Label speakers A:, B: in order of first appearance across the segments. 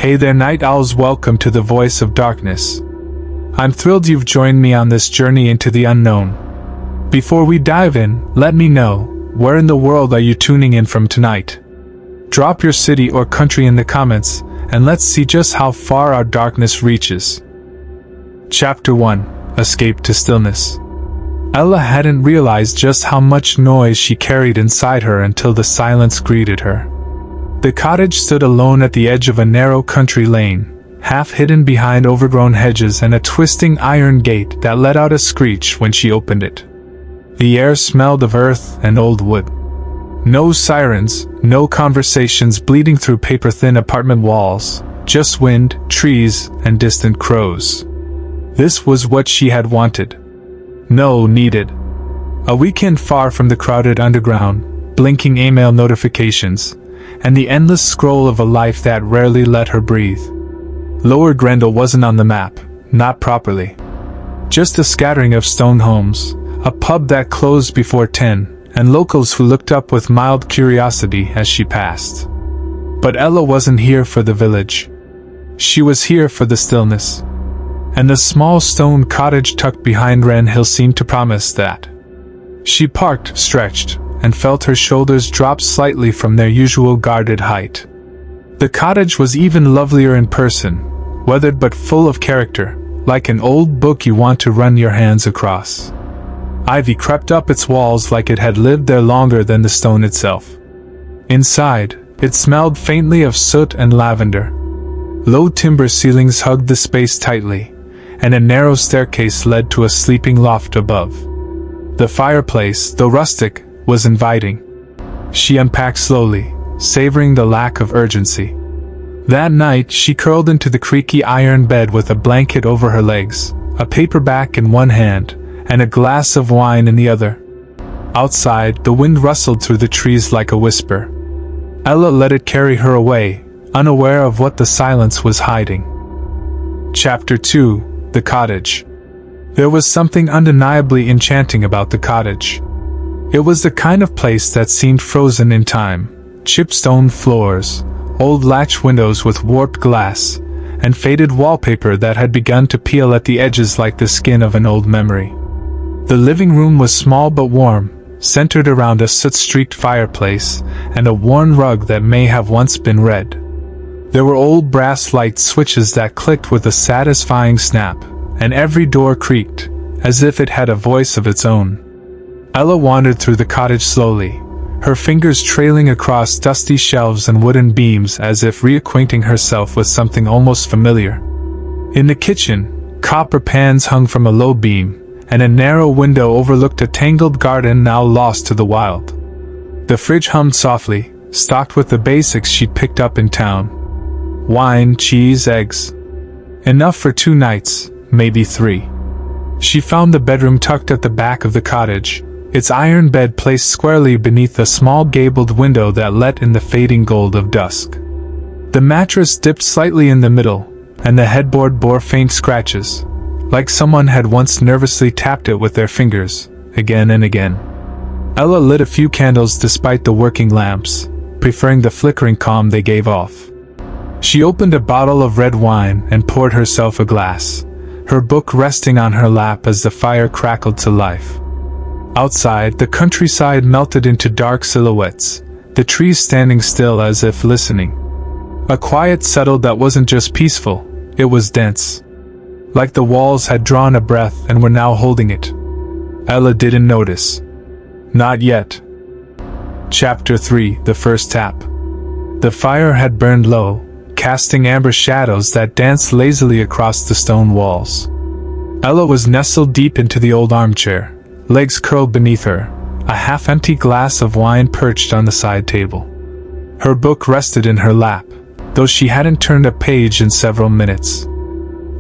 A: Hey there, night owls, welcome to the Voice of Darkness. I'm thrilled you've joined me on this journey into the unknown. Before we dive in, let me know, where in the world are you tuning in from tonight? Drop your city or country in the comments, and let's see just how far our darkness reaches. Chapter 1: Escape to Stillness. Ella hadn't realized just how much noise she carried inside her until the silence greeted her. The cottage stood alone at the edge of a narrow country lane, half hidden behind overgrown hedges and a twisting iron gate that let out a screech when she opened it. The air smelled of earth and old wood. No sirens, no conversations bleeding through paper-thin apartment walls, just wind, trees, and distant crows. This was what she had wanted. No, needed. A weekend far from the crowded underground, blinking email notifications, and the endless scroll of a life that rarely let her breathe. Lower Grendel wasn't on the map, not properly. Just a scattering of stone homes, a pub that closed before 10, and locals who looked up with mild curiosity as she passed. But Ella wasn't here for the village. She was here for the stillness. And the small stone cottage tucked behind Wren Hill seemed to promise that. She parked, stretched, and felt her shoulders drop slightly from their usual guarded height. The cottage was even lovelier in person, weathered but full of character, like an old book you want to run your hands across. Ivy crept up its walls like it had lived there longer than the stone itself. Inside, it smelled faintly of soot and lavender. Low timber ceilings hugged the space tightly, and a narrow staircase led to a sleeping loft above. The fireplace, though rustic, was inviting. She unpacked slowly, savoring the lack of urgency. That night, she curled into the creaky iron bed with a blanket over her legs, a paperback in one hand, and a glass of wine in the other. Outside, the wind rustled through the trees like a whisper. Ella let it carry her away, unaware of what the silence was hiding. Chapter 2: The Cottage. There was something undeniably enchanting about the cottage. It was the kind of place that seemed frozen in time. Chipped stone floors, old latch windows with warped glass, and faded wallpaper that had begun to peel at the edges like the skin of an old memory. The living room was small but warm, centered around a soot-streaked fireplace and a worn rug that may have once been red. There were old brass light switches that clicked with a satisfying snap, and every door creaked, as if it had a voice of its own. Ella wandered through the cottage slowly, her fingers trailing across dusty shelves and wooden beams as if reacquainting herself with something almost familiar. In the kitchen, copper pans hung from a low beam, and a narrow window overlooked a tangled garden now lost to the wild. The fridge hummed softly, stocked with the basics she'd picked up in town. Wine, cheese, eggs. Enough for 2 nights, maybe 3. She found the bedroom tucked at the back of the cottage, its iron bed placed squarely beneath a small gabled window that let in the fading gold of dusk. The mattress dipped slightly in the middle, and the headboard bore faint scratches, like someone had once nervously tapped it with their fingers, again and again. Ella lit a few candles despite the working lamps, preferring the flickering calm they gave off. She opened a bottle of red wine and poured herself a glass, her book resting on her lap as the fire crackled to life. Outside, the countryside melted into dark silhouettes, the trees standing still as if listening. A quiet settled that wasn't just peaceful, it was dense. Like the walls had drawn a breath and were now holding it. Ella didn't notice. Not yet. Chapter 3: The First Tap. The fire had burned low, casting amber shadows that danced lazily across the stone walls. Ella was nestled deep into the old armchair, legs curled beneath her, a half-empty glass of wine perched on the side table. Her book rested in her lap, though she hadn't turned a page in several minutes.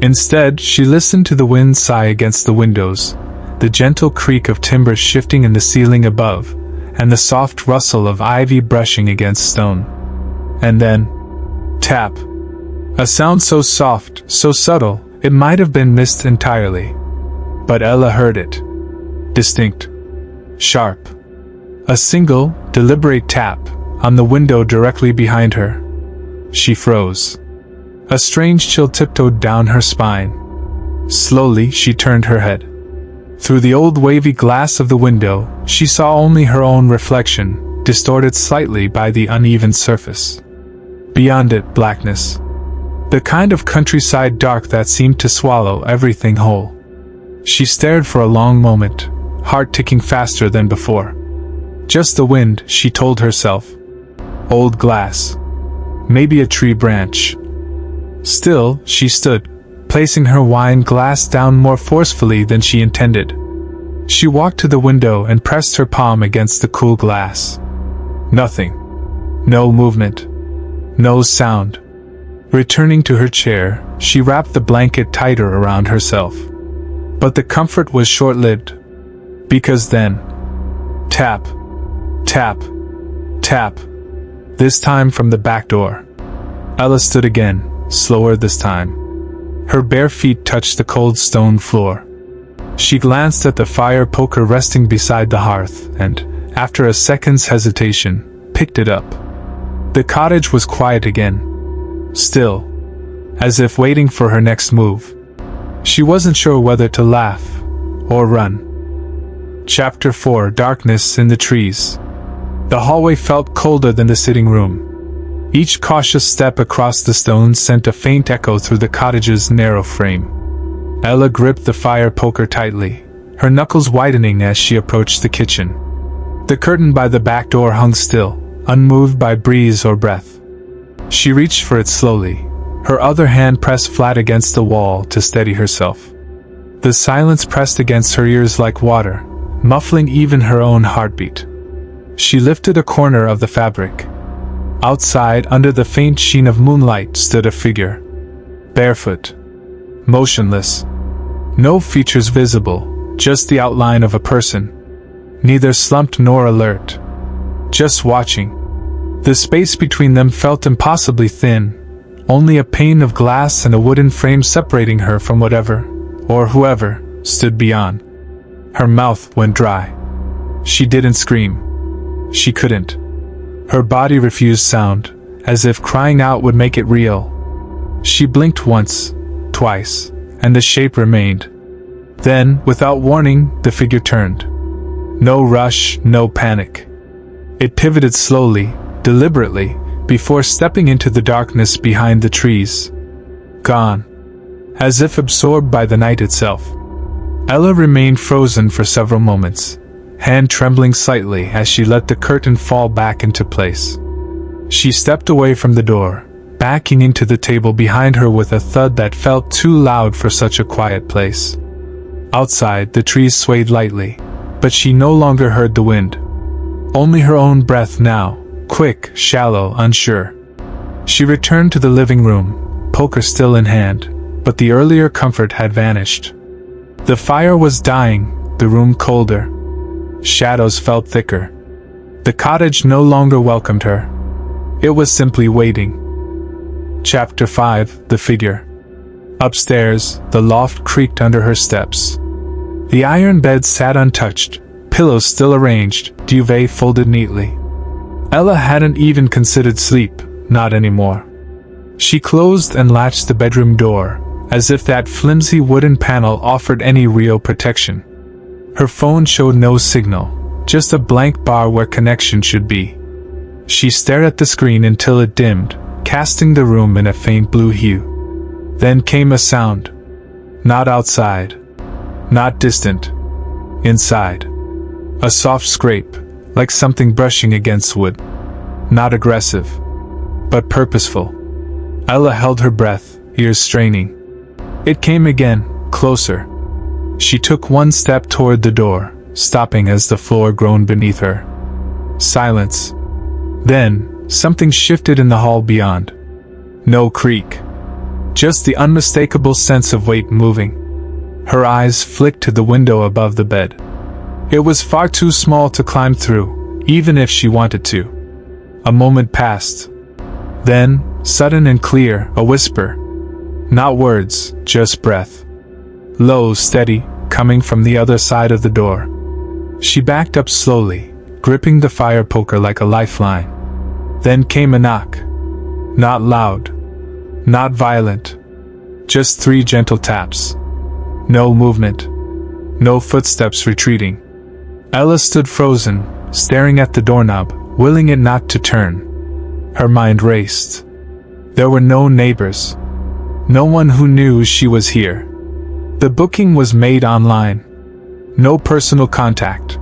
A: Instead, she listened to the wind sigh against the windows, the gentle creak of timbers shifting in the ceiling above, and the soft rustle of ivy brushing against stone. And then, tap. A sound so soft, so subtle, it might have been missed entirely. But Ella heard it. Distinct. Sharp. A single, deliberate tap, on the window directly behind her. She froze. A strange chill tiptoed down her spine. Slowly, she turned her head. Through the old wavy glass of the window, she saw only her own reflection, distorted slightly by the uneven surface. Beyond it, blackness. The kind of countryside dark that seemed to swallow everything whole. She stared for a long moment, heart ticking faster than before. Just the wind, she told herself. Old glass. Maybe a tree branch. Still, she stood, placing her wine glass down more forcefully than she intended. She walked to the window and pressed her palm against the cool glass. Nothing. No movement. No sound. Returning to her chair, she wrapped the blanket tighter around herself. But the comfort was short-lived. Because then... tap. Tap. Tap. This time from the back door. Ella stood again, slower this time. Her bare feet touched the cold stone floor. She glanced at the fire poker resting beside the hearth and, after a second's hesitation, picked it up. The cottage was quiet again. Still. As if waiting for her next move. She wasn't sure whether to laugh or run. Chapter 4: Darkness in the Trees. The hallway felt colder than the sitting room. Each cautious step across the stones sent a faint echo through the cottage's narrow frame. Ella gripped the fire poker tightly, her knuckles widening as she approached the kitchen. The curtain by the back door hung still, unmoved by breeze or breath. She reached for it slowly, her other hand pressed flat against the wall to steady herself. The silence pressed against her ears like water, muffling even her own heartbeat. She lifted a corner of the fabric. Outside, under the faint sheen of moonlight, stood a figure. Barefoot. Motionless. No features visible, just the outline of a person. Neither slumped nor alert. Just watching. The space between them felt impossibly thin, only a pane of glass and a wooden frame separating her from whatever, or whoever, stood beyond. Her mouth went dry. She didn't scream. She couldn't. Her body refused sound, as if crying out would make it real. She blinked once, twice, and the shape remained. Then, without warning, the figure turned. No rush, no panic. It pivoted slowly, deliberately, before stepping into the darkness behind the trees. Gone. As if absorbed by the night itself. Ella remained frozen for several moments, hand trembling slightly as she let the curtain fall back into place. She stepped away from the door, backing into the table behind her with a thud that felt too loud for such a quiet place. Outside, the trees swayed lightly, but she no longer heard the wind. Only her own breath now, quick, shallow, unsure. She returned to the living room, poker still in hand, but the earlier comfort had vanished. The fire was dying, the room colder. Shadows felt thicker. The cottage no longer welcomed her. It was simply waiting. Chapter 5: The Figure. Upstairs, the loft creaked under her steps. The iron bed sat untouched, pillows still arranged, duvet folded neatly. Ella hadn't even considered sleep, not anymore. She closed and latched the bedroom door, as if that flimsy wooden panel offered any real protection. Her phone showed no signal, just a blank bar where connection should be. She stared at the screen until it dimmed, casting the room in a faint blue hue. Then came a sound. Not outside. Not distant. Inside. A soft scrape, like something brushing against wood. Not aggressive, but purposeful. Ella held her breath, ears straining. It came again, closer. She took one step toward the door, stopping as the floor groaned beneath her. Silence. Then, something shifted in the hall beyond. No creak. Just the unmistakable sense of weight moving. Her eyes flicked to the window above the bed. It was far too small to climb through, even if she wanted to. A moment passed. Then, sudden and clear, a whisper. Not words, just breath. Low, steady, coming from the other side of the door. She backed up slowly, gripping the fire poker like a lifeline. Then came a knock. Not loud. Not violent. Just 3 gentle taps. No movement. No footsteps retreating. Ella stood frozen, staring at the doorknob, willing it not to turn. Her mind raced. There were no neighbors. No one who knew she was here. The booking was made online. No personal contact.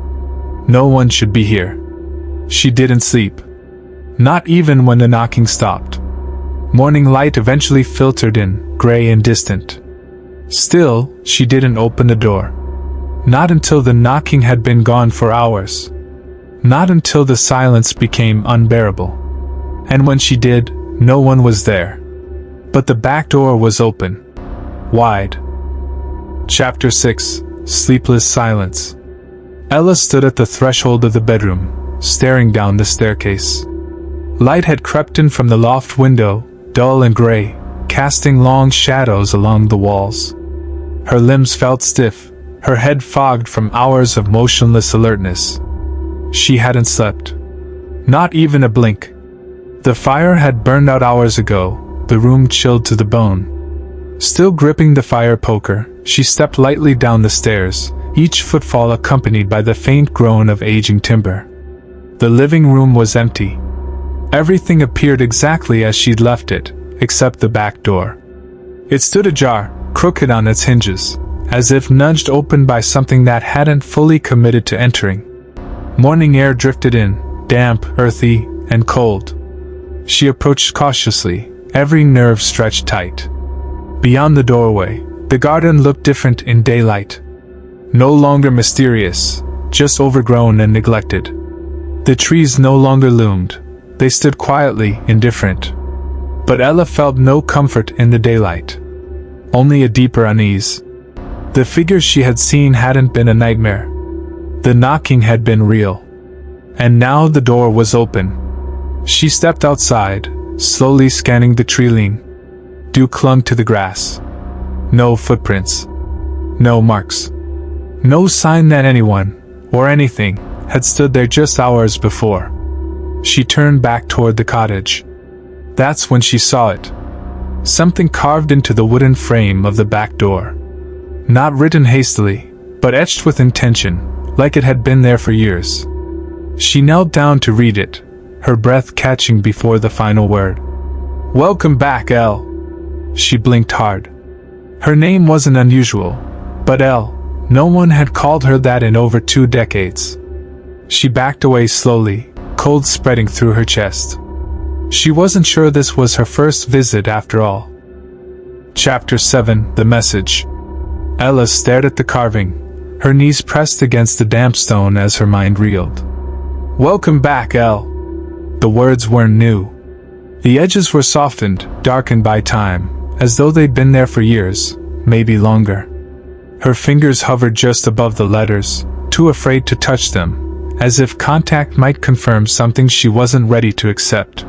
A: No one should be here. She didn't sleep. Not even when the knocking stopped. Morning light eventually filtered in, gray and distant. Still, she didn't open the door. Not until the knocking had been gone for hours. Not until the silence became unbearable. And when she did, no one was there. But the back door was open. Wide. Chapter 6. Sleepless Silence. Ella stood at the threshold of the bedroom, staring down the staircase. Light had crept in from the loft window, dull and gray, casting long shadows along the walls. Her limbs felt stiff, her head fogged from hours of motionless alertness. She hadn't slept. Not even a blink. The fire had burned out hours ago, the room chilled to the bone. Still gripping the fire poker, she stepped lightly down the stairs, each footfall accompanied by the faint groan of aging timber. The living room was empty. Everything appeared exactly as she'd left it, except the back door. It stood ajar, crooked on its hinges, as if nudged open by something that hadn't fully committed to entering. Morning air drifted in, damp, earthy, and cold. She approached cautiously, every nerve stretched tight. Beyond the doorway, the garden looked different in daylight. No longer mysterious, just overgrown and neglected. The trees no longer loomed. They stood quietly, indifferent. But Ella felt no comfort in the daylight. Only a deeper unease. The figure she had seen hadn't been a nightmare. The knocking had been real. And now the door was open. She stepped outside, slowly scanning the tree-line. Dew clung to the grass. No footprints. No marks. No sign that anyone, or anything, had stood there just hours before. She turned back toward the cottage. That's when she saw it. Something carved into the wooden frame of the back door. Not written hastily, but etched with intention, like it had been there for years. She knelt down to read it, her breath catching before the final word. "Welcome back, Elle." She blinked hard. Her name wasn't unusual, but Elle, no one had called her that in over 2 decades. She backed away slowly, cold spreading through her chest. She wasn't sure this was her first visit after all. Chapter 7. The Message. Ella stared at the carving, her knees pressed against the damp stone as her mind reeled. "Welcome back, Elle." The words weren't new. The edges were softened, darkened by time, as though they'd been there for years, maybe longer. Her fingers hovered just above the letters, too afraid to touch them, as if contact might confirm something she wasn't ready to accept.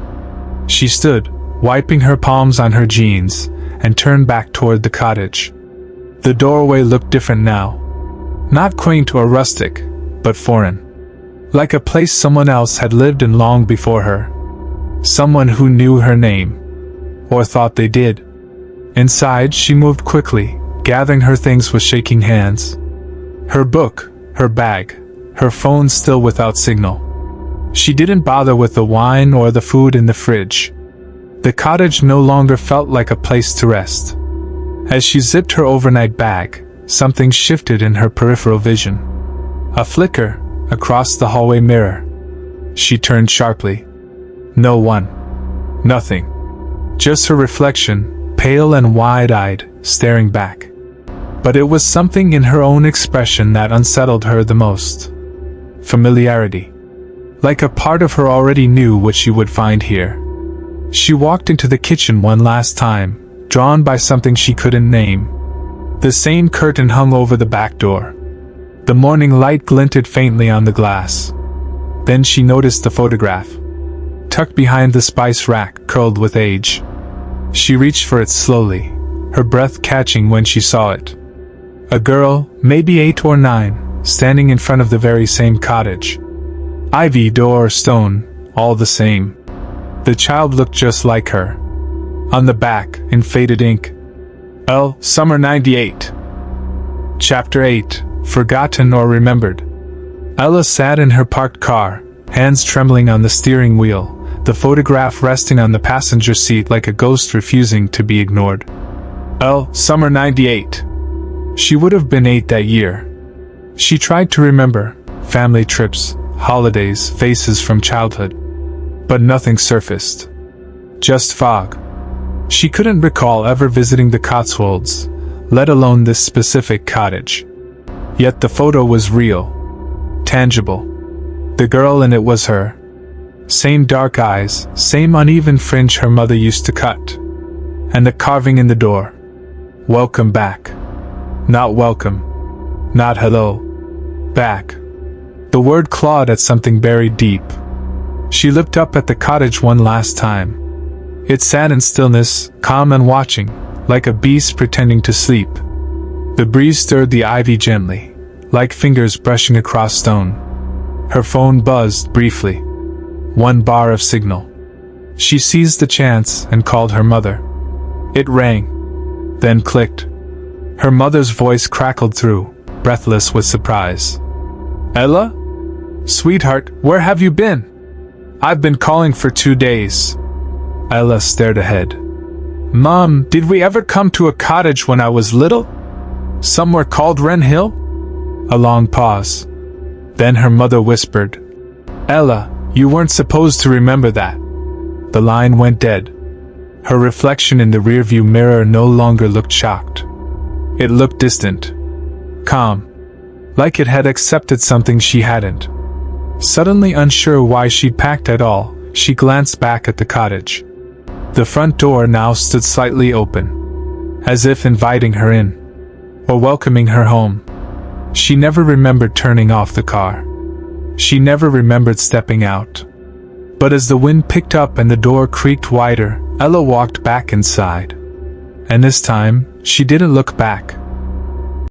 A: She stood, wiping her palms on her jeans, and turned back toward the cottage. The doorway looked different now. Not quaint or rustic, but foreign. Like a place someone else had lived in long before her. Someone who knew her name. Or thought they did. Inside, she moved quickly, gathering her things with shaking hands. Her book, her bag, her phone still without signal. She didn't bother with the wine or the food in the fridge. The cottage no longer felt like a place to rest. As she zipped her overnight bag, something shifted in her peripheral vision. A flicker, across the hallway mirror. She turned sharply. No one. Nothing. Just her reflection, pale and wide-eyed, staring back. But it was something in her own expression that unsettled her the most. Familiarity. Like a part of her already knew what she would find here. She walked into the kitchen one last time, drawn by something she couldn't name. The same curtain hung over the back door. The morning light glinted faintly on the glass. Then she noticed the photograph. Tucked behind the spice rack, curled with age. She reached for it slowly, her breath catching when she saw it. A girl, maybe 8 or 9, standing in front of the very same cottage. Ivy, door, stone, all the same. The child looked just like her. On the back, in faded ink, L. Summer 98. Chapter 8. Forgotten or Remembered. Ella sat in her parked car, hands trembling on the steering wheel, the photograph resting on the passenger seat like a ghost refusing to be ignored. L. Summer 98. She would have been 8 that year. She tried to remember family trips, holidays, faces from childhood. But nothing surfaced. Just fog. She couldn't recall ever visiting the Cotswolds, let alone this specific cottage. Yet the photo was real. Tangible. The girl in it was her. Same dark eyes, same uneven fringe her mother used to cut. And the carving in the door. Welcome back. Not welcome. Not hello. Back. The word clawed at something buried deep. She looked up at the cottage one last time. It sat in stillness, calm and watching, like a beast pretending to sleep. The breeze stirred the ivy gently, like fingers brushing across stone. Her phone buzzed briefly. One bar of signal. She seized the chance and called her mother. It rang, then clicked. Her mother's voice crackled through, breathless with surprise. Ella? Sweetheart, where have you been? I've been calling for 2 days. Ella stared ahead. Mom, did we ever come to a cottage when I was little? Somewhere called Wren Hill? A long pause. Then her mother whispered, Ella, you weren't supposed to remember that. The line went dead. Her reflection in the rearview mirror no longer looked shocked. It looked distant. Calm. Like it had accepted something she hadn't. Suddenly unsure why she'd packed at all, she glanced back at the cottage. The front door now stood slightly open, as if inviting her in, or welcoming her home. She never remembered turning off the car. She never remembered stepping out. But as the wind picked up and the door creaked wider, Ella walked back inside. And this time, she didn't look back.